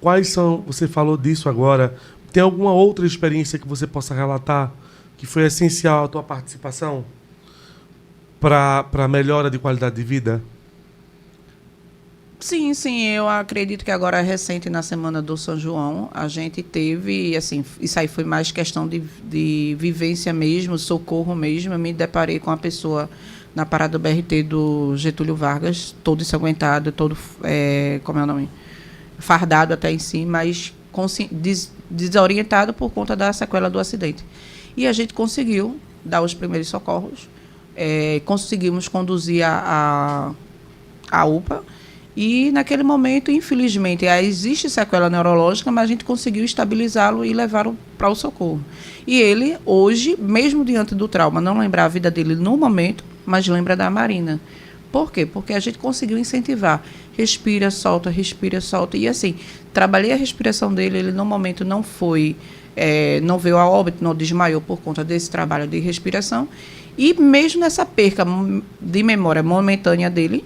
quais são... Você falou disso agora. Tem alguma outra experiência que você possa relatar que foi essencial à tua participação para a melhora de qualidade de vida? Sim, eu acredito que agora, recente, na Semana do São João, a gente teve, assim, isso aí foi mais questão de vivência mesmo, socorro mesmo. Eu me deparei com uma pessoa na parada do BRT do Getúlio Vargas, todo ensanguentado, todo, como é o nome? Fardado até em si, mas desorientado por conta da sequela do acidente. E a gente conseguiu dar os primeiros socorros, conseguimos conduzir a UPA. E, naquele momento, infelizmente, existe sequela neurológica, mas a gente conseguiu estabilizá-lo e levá-lo para o socorro. E ele, hoje, mesmo diante do trauma, não lembra a vida dele no momento, mas lembra da Marina. Por quê? Porque a gente conseguiu incentivar. Respira, solta, respira, solta. E, assim, trabalhei a respiração dele, ele, no momento, não veio a óbito, não desmaiou por conta desse trabalho de respiração. E, mesmo nessa perca de memória momentânea dele,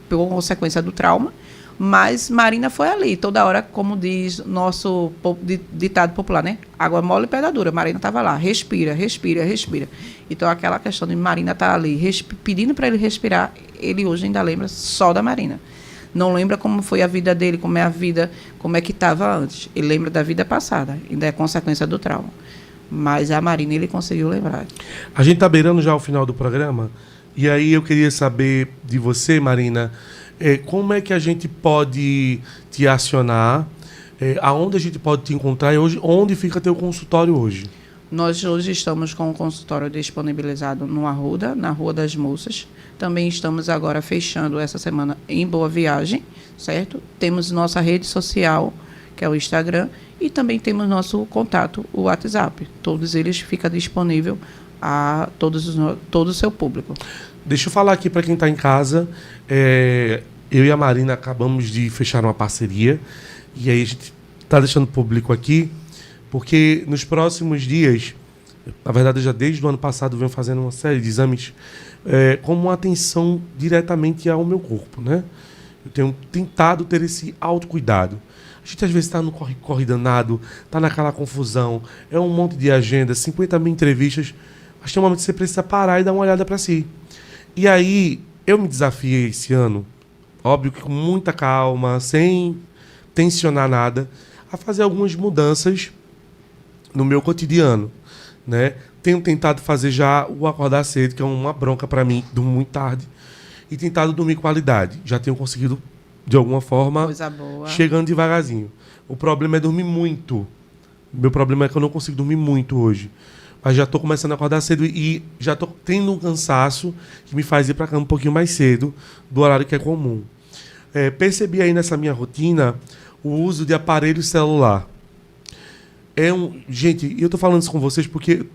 por consequência do trauma, mas Marina foi ali, toda hora, como diz nosso ditado popular, né? Água mole e pedra dura. Marina estava lá, respira, respira, respira. Então, aquela questão de Marina estar ali, pedindo para ele respirar, ele hoje ainda lembra só da Marina. Não lembra como foi a vida dele, como é a vida, como é que estava antes. Ele lembra da vida passada, ainda é consequência do trauma. Mas a Marina ele conseguiu lembrar. A gente está beirando já o final do programa. E aí eu queria saber de você, Marina, como é que a gente pode te acionar, aonde a gente pode te encontrar e hoje, onde fica teu consultório hoje? Nós hoje estamos com o consultório disponibilizado no Arruda, na Rua das Moças. Também estamos agora fechando essa semana em Boa Viagem, certo? Temos nossa rede social, que é o Instagram, e também temos nosso contato, o WhatsApp. Todos eles ficam disponíveis a todo o seu público. Deixa eu falar aqui para quem está em casa. Eu e a Marina acabamos de fechar uma parceria. E aí a gente está deixando público aqui, porque nos próximos dias, na verdade, eu já desde o ano passado venho fazendo uma série de exames como uma atenção diretamente ao meu corpo, né? Eu tenho tentado ter esse autocuidado. A gente às vezes está no corre-corre danado, está naquela confusão, é um monte de agenda, 50 mil entrevistas, mas tem um momento que você precisa parar e dar uma olhada para si. E aí, eu me desafiei esse ano, óbvio que com muita calma, sem tensionar nada, a fazer algumas mudanças no meu cotidiano, né? Tenho tentado fazer já o acordar cedo, que é uma bronca para mim, durmo muito tarde, e tentado dormir qualidade. Já tenho conseguido, de alguma forma, coisa boa, chegando devagarzinho. O problema é dormir muito. Meu problema é que eu não consigo dormir muito hoje. Mas já estou começando a acordar cedo e já estou tendo um cansaço que me faz ir para a cama um pouquinho mais cedo do horário que é comum. Percebi aí nessa minha rotina o uso de aparelho celular. Gente, eu estou falando isso com vocês porque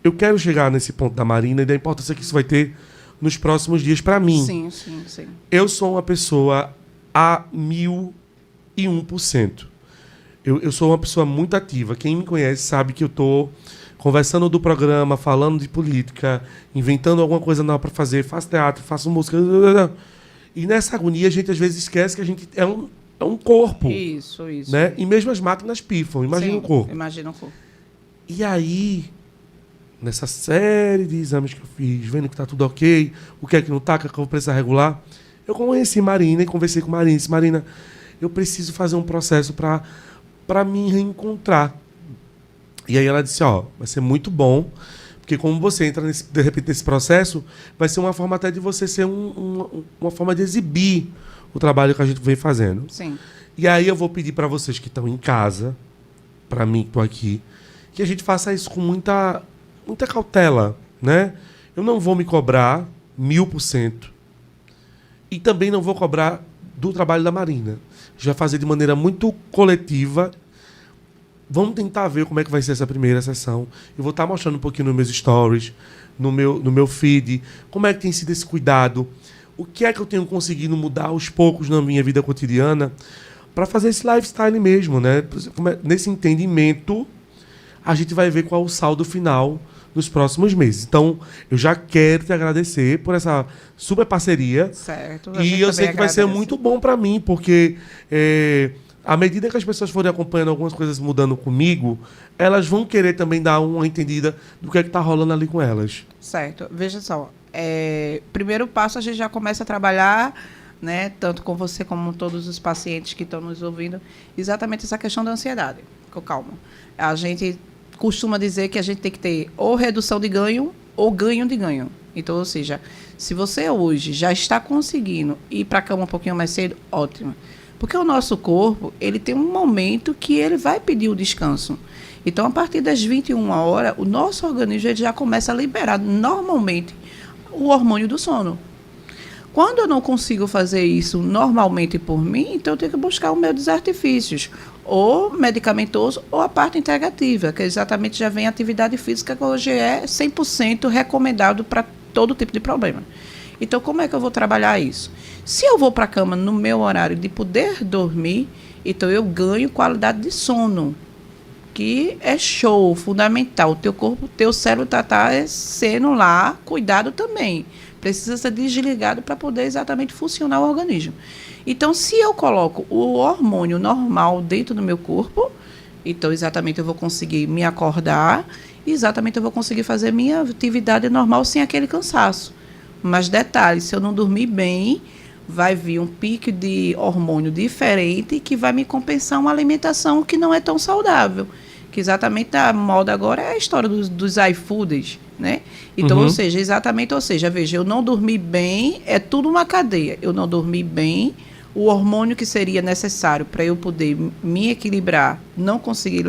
eu quero chegar nesse ponto da Marina e da importância que isso vai ter nos próximos dias para mim. Sim. Eu sou uma pessoa a 1001%. Eu sou uma pessoa muito ativa. Quem me conhece sabe que eu estou conversando do programa, falando de política, inventando alguma coisa nova para fazer, faço teatro, faço música. E nessa agonia a gente às vezes esquece que a gente é um corpo. Isso. Né? E mesmo as máquinas pifam, imagina o corpo. Imagina o corpo. E aí, nessa série de exames que eu fiz, vendo que tá tudo ok, o que é que não tá, o que é que eu vou precisar regular, eu conheci Marina e conversei com Marina. Disse, Marina, eu preciso fazer um processo para me reencontrar. E aí ela disse, vai ser muito bom, Porque como você entra, de repente, nesse processo, vai ser uma forma até de você ser uma forma de exibir o trabalho que a gente vem fazendo. Sim. E aí eu vou pedir para vocês que estão em casa, para mim que estou aqui, que a gente faça isso com muita cautela, né? Eu não vou me cobrar 1000%. E também não vou cobrar do trabalho da Marina. Já fazer de maneira muito coletiva. Vamos tentar ver como é que vai ser essa primeira sessão. Eu vou estar mostrando um pouquinho nos meus stories, no meu feed, como é que tem sido esse cuidado, o que é que eu tenho conseguido mudar aos poucos na minha vida cotidiana para fazer esse lifestyle mesmo, né? Nesse entendimento, a gente vai ver qual é o saldo final nos próximos meses. Então, eu já quero te agradecer por essa super parceria. Certo. E eu sei que vai ser muito bom para mim, porque à medida que as pessoas forem acompanhando algumas coisas mudando comigo, elas vão querer também dar uma entendida do que é que está rolando ali com elas. Certo. Veja só. Primeiro passo, a gente já começa a trabalhar, né, tanto com você como todos os pacientes que estão nos ouvindo, exatamente essa questão da ansiedade. Calma. A gente costuma dizer que a gente tem que ter ou redução de ganho ou ganho de ganho. Então, ou seja, se você hoje já está conseguindo ir para a cama um pouquinho mais cedo, ótimo. Porque o nosso corpo, ele tem um momento que ele vai pedir o descanso. Então, a partir das 21 horas, o nosso organismo ele já começa a liberar normalmente o hormônio do sono. Quando eu não consigo fazer isso normalmente por mim, então eu tenho que buscar os meus artifícios, ou medicamentoso, ou a parte integrativa, que exatamente já vem a atividade física, que hoje é 100% recomendado para todo tipo de problema. Então, como é que eu vou trabalhar isso? Se eu vou para a cama no meu horário de poder dormir, então eu ganho qualidade de sono, que é show, fundamental. O teu corpo, o teu cérebro está sendo lá, cuidado também. Precisa ser desligado para poder exatamente funcionar o organismo. Então, se eu coloco o hormônio normal dentro do meu corpo, então exatamente eu vou conseguir me acordar, e exatamente eu vou conseguir fazer minha atividade normal sem aquele cansaço. Mas detalhe, se eu não dormir bem, vai vir um pico de hormônio diferente que vai me compensar uma alimentação que não é tão saudável. Que exatamente a moda agora é a história dos iFoods, né? Então, ou seja, veja, eu não dormi bem, é tudo uma cadeia. Eu não dormi bem, o hormônio que seria necessário para eu poder me equilibrar, não consegui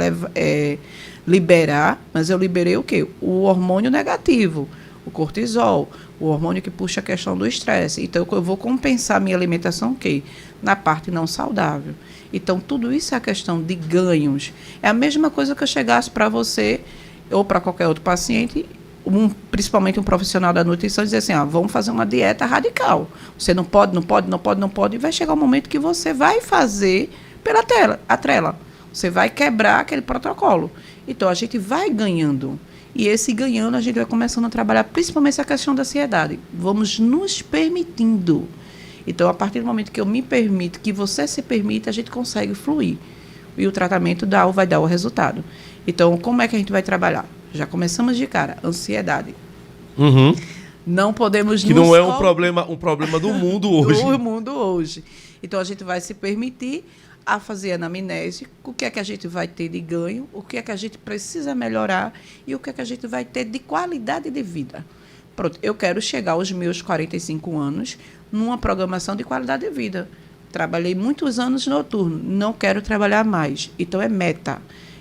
liberar, mas eu liberei o quê? O hormônio negativo, o cortisol, o hormônio que puxa a questão do estresse. Então, eu vou compensar minha alimentação o quê? Na parte não saudável. Então, tudo isso é a questão de ganhos. É a mesma coisa que eu chegasse para você ou para qualquer outro paciente, principalmente um profissional da nutrição, dizer assim, vamos fazer uma dieta radical. Você não pode, e vai chegar um momento que você vai fazer pela trela. Você vai quebrar aquele protocolo. Então, a gente vai ganhando. E esse ganhando, a gente vai começando a trabalhar principalmente essa questão da ansiedade. Vamos nos permitindo. Então, a partir do momento que eu me permito, que você se permite, a gente consegue fluir. E o tratamento vai dar o resultado. Então, como é que a gente vai trabalhar? Já começamos de cara, ansiedade. Uhum. Não podemos que não é um problema do mundo hoje. Do mundo hoje. Então, a gente vai se permitir a fazer anamnese, o que é que a gente vai ter de ganho, o que é que a gente precisa melhorar e o que é que a gente vai ter de qualidade de vida. Pronto, eu quero chegar aos meus 45 anos numa programação de qualidade de vida. Trabalhei muitos anos noturno, não quero trabalhar mais. Então, é meta.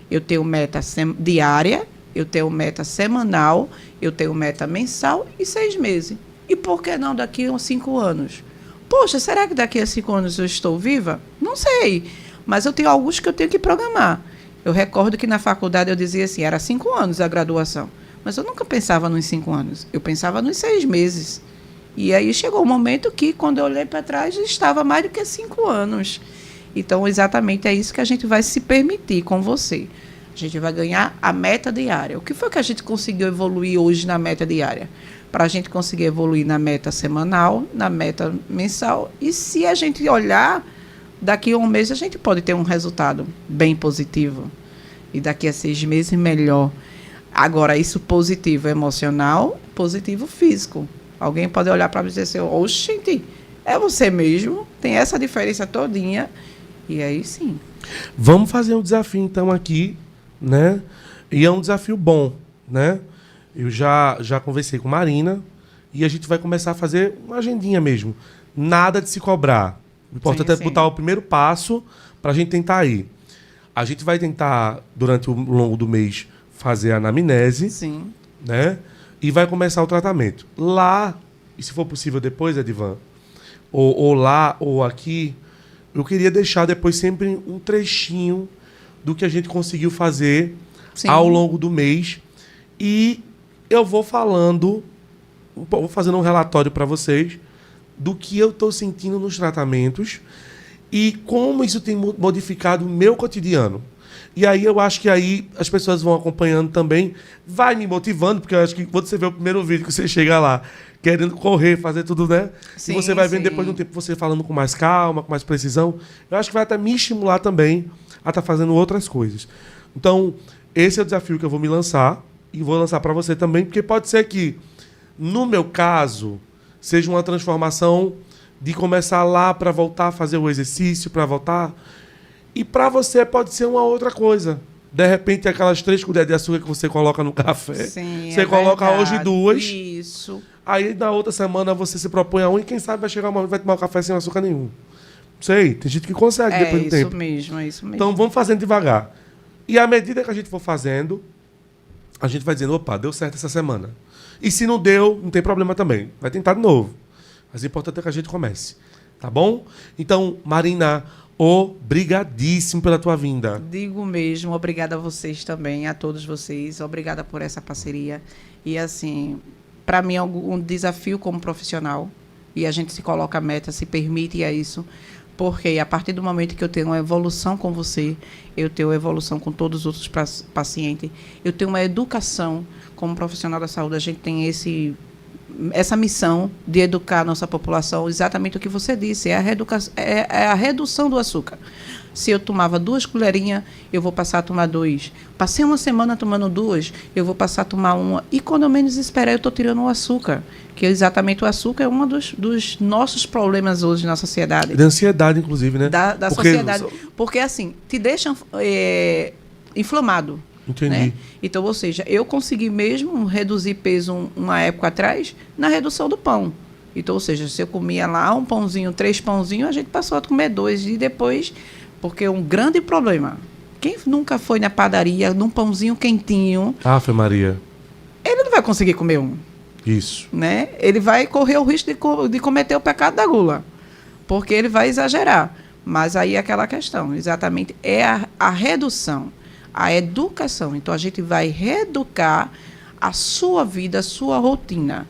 Eu tenho meta diária, eu tenho meta semanal, eu tenho meta mensal e 6 meses. E por que não daqui a 5 anos? Poxa, será que daqui a 5 anos eu estou viva? Não sei, mas eu tenho alguns que eu tenho que programar. Eu recordo que na faculdade eu dizia assim, era 5 anos a graduação. Mas eu nunca pensava nos 5 anos, eu pensava nos 6 meses. E aí chegou um momento que, quando eu olhei para trás, estava mais do que 5 anos. Então, exatamente é isso que a gente vai se permitir com você. A gente vai ganhar a meta diária. O que foi que a gente conseguiu evoluir hoje na meta diária? Para a gente conseguir evoluir na meta semanal, na meta mensal. E se a gente olhar, daqui a um mês a gente pode ter um resultado bem positivo. E daqui a 6 meses, melhor. Agora, isso positivo emocional, positivo físico. Alguém pode olhar para mim e dizer assim, oxente, é você mesmo? Tem essa diferença todinha. E aí sim. Vamos fazer um desafio, então, aqui, né? E é um desafio bom, né? Eu já conversei com Marina e a gente vai começar a fazer uma agendinha mesmo. Nada de se cobrar. O importante é botar o primeiro passo para a gente tentar ir. A gente vai tentar, durante o longo do mês, fazer a anamnese. Sim. Né? E vai começar o tratamento. Lá, e se for possível depois, Edivan, ou lá ou aqui, eu queria deixar depois sempre um trechinho do que a gente conseguiu fazer ao longo do mês. E eu vou falando, vou fazendo um relatório para vocês do que eu estou sentindo nos tratamentos e como isso tem modificado o meu cotidiano. E aí eu acho que aí as pessoas vão acompanhando também, vai me motivando, porque eu acho que quando você vê o primeiro vídeo que você chega lá, querendo correr, fazer tudo, né? Sim, e você vai vendo depois de um tempo você falando com mais calma, com mais precisão. Eu acho que vai até me estimular também a estar fazendo outras coisas. Então, esse é o desafio que eu vou me lançar e vou lançar para você também, porque pode ser que, no meu caso, seja uma transformação de começar lá para voltar a fazer o exercício, para voltar... E para você pode ser uma outra coisa. De repente, aquelas 3 colheres de açúcar que você coloca no café, Sim, você coloca hoje 2. Isso. Aí, na outra semana, você se propõe a 1 e quem sabe vai chegar uma hora e vai tomar o café sem açúcar nenhum. Não sei, tem gente que consegue depois do tempo. É isso mesmo. Então, vamos fazendo devagar. E à medida que a gente for fazendo, a gente vai dizendo, opa, deu certo essa semana. E se não deu, não tem problema também. Vai tentar de novo. Mas o importante é que a gente comece. Tá bom? Então, Marina... Obrigadíssimo pela tua vinda. Digo mesmo, obrigada a vocês também, a todos vocês. Obrigada por essa parceria. E assim, para mim é um desafio como profissional. E a gente se coloca a meta, se permite a isso. Porque a partir do momento que eu tenho uma evolução com você, eu tenho uma evolução com todos os outros pacientes, eu tenho uma educação como profissional da saúde. A gente tem essa missão de educar a nossa população, exatamente o que você disse, é a redução do açúcar. Se eu tomava 2 colherinhas, eu vou passar a tomar 2. Passei uma semana tomando 2, eu vou passar a tomar 1. E quando eu menos esperar, eu estou tirando o açúcar. Que exatamente o açúcar é um dos nossos problemas hoje na sociedade. De ansiedade, inclusive, né? Da sociedade. Porque, assim, te deixa inflamado. Entendi. Né? Então, ou seja, eu consegui mesmo reduzir peso uma época atrás na redução do pão. Então, ou seja, se eu comia lá um pãozinho, 3 pãozinhos, a gente passou a comer 2. E depois, porque um grande problema, quem nunca foi na padaria, num pãozinho quentinho... Ave Maria. Ele não vai conseguir comer um. Isso. Né? Ele vai correr o risco de cometer o pecado da gula. Porque ele vai exagerar. Mas aí é aquela questão, exatamente, é a redução. A educação. Então, a gente vai reeducar a sua vida, a sua rotina.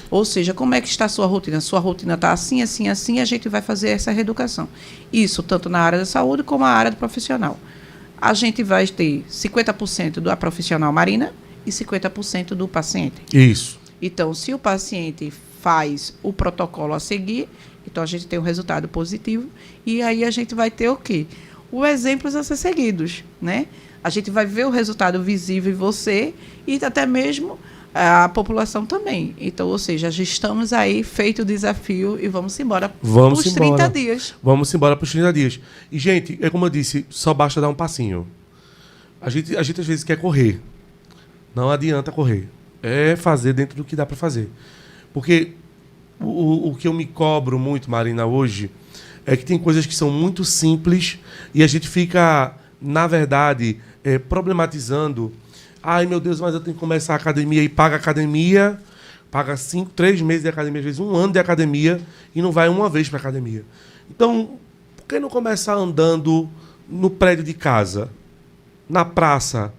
Ou seja, como é que está a sua rotina? Sua rotina está assim, assim, assim, a gente vai fazer essa reeducação. Isso, tanto na área da saúde como na área do profissional. A gente vai ter 50% da profissional Marina e 50% do paciente. Isso. Então, se o paciente faz o protocolo a seguir, então a gente tem um resultado positivo e aí a gente vai ter o quê? Os exemplos a ser seguidos, né? A gente vai ver o resultado visível em você e até mesmo a população também. Então, ou seja, já estamos aí, feito o desafio e vamos embora para os 30 dias. Vamos embora para os 30 dias. E, gente, é como eu disse, só basta dar um passinho. A gente às vezes quer correr. Não adianta correr. É fazer dentro do que dá para fazer. Porque o que eu me cobro muito, Marina, hoje... é que tem coisas que são muito simples e a gente fica, na verdade, problematizando. Ai, meu Deus, mas eu tenho que começar a academia e paga academia, paga 3 meses de academia, às vezes 1 ano de academia e não vai uma vez para academia. Então, por que não começar andando no prédio de casa, na praça?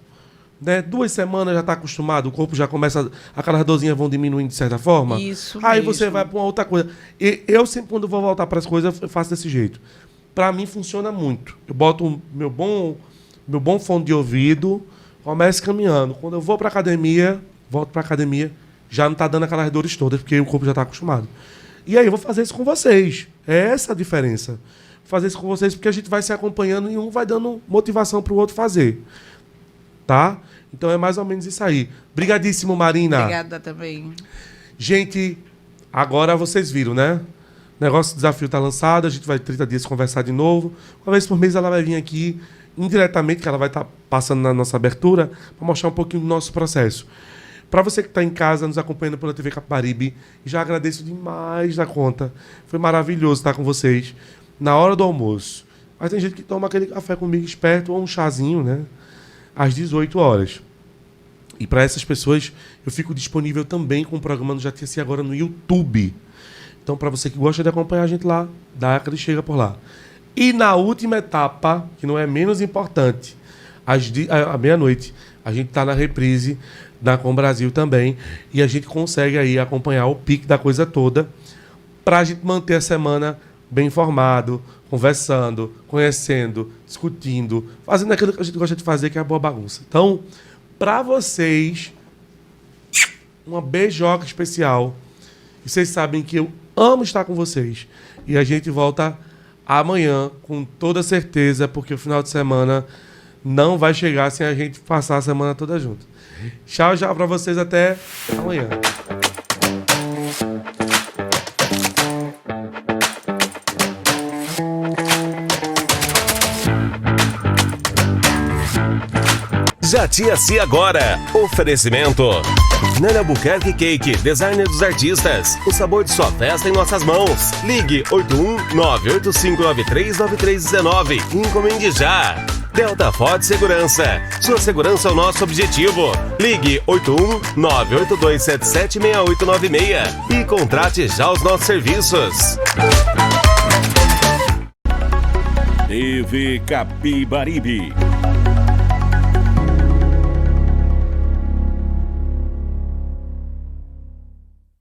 Né? 2 semanas já está acostumado, o corpo já começa, aquelas dorzinhas vão diminuindo de certa forma. Isso aí mesmo. Você vai para uma outra coisa. E eu sempre, quando vou voltar para as coisas, eu faço desse jeito. Para mim, funciona muito. Eu boto o meu bom fone de ouvido, começo caminhando. Quando eu vou para academia, volto para academia, já não está dando aquelas dores todas, porque o corpo já está acostumado. E aí eu vou fazer isso com vocês. É essa a diferença. Vou fazer isso com vocês porque a gente vai se acompanhando e um vai dando motivação para o outro fazer. Tá? Então é mais ou menos isso aí. Obrigadíssimo, Marina. Obrigada também. Gente, agora vocês viram, né? O negócio do desafio está lançado, a gente vai 30 dias conversar de novo. Uma vez por mês ela vai vir aqui, indiretamente, que ela vai estar passando na nossa abertura, para mostrar um pouquinho do nosso processo. Para você que está em casa nos acompanhando pela TV Capibaribe, já agradeço demais da conta. Foi maravilhoso estar com vocês na hora do almoço. Mas tem gente que toma aquele café comigo esperto ou um chazinho, né? Às 18 horas. E para essas pessoas, eu fico disponível também com o programa do Jatiaci agora no YouTube. Então, para você que gosta de acompanhar a gente lá, dá aquele chega por lá. E na última etapa, que não é menos importante, à meia-noite, a gente está na reprise da Com Brasil também, e a gente consegue aí acompanhar o pique da coisa toda, para a gente manter a semana bem informado, conversando, conhecendo, discutindo, fazendo aquilo que a gente gosta de fazer, que é a boa bagunça. Então, para vocês, uma beijoca especial. E vocês sabem que eu amo estar com vocês. E a gente volta amanhã, com toda certeza, porque o final de semana não vai chegar sem a gente passar a semana toda junto. Tchau, tchau para vocês. Até amanhã. Jatiaci agora. Oferecimento. Nene Albuquerque Cake, designer dos artistas. O sabor de sua festa em nossas mãos. Ligue 81-98593-9319 e encomende já. Delta Ford Segurança. Sua segurança é o nosso objetivo. Ligue 81-982776896 e contrate já os nossos serviços. TV Capibaribe.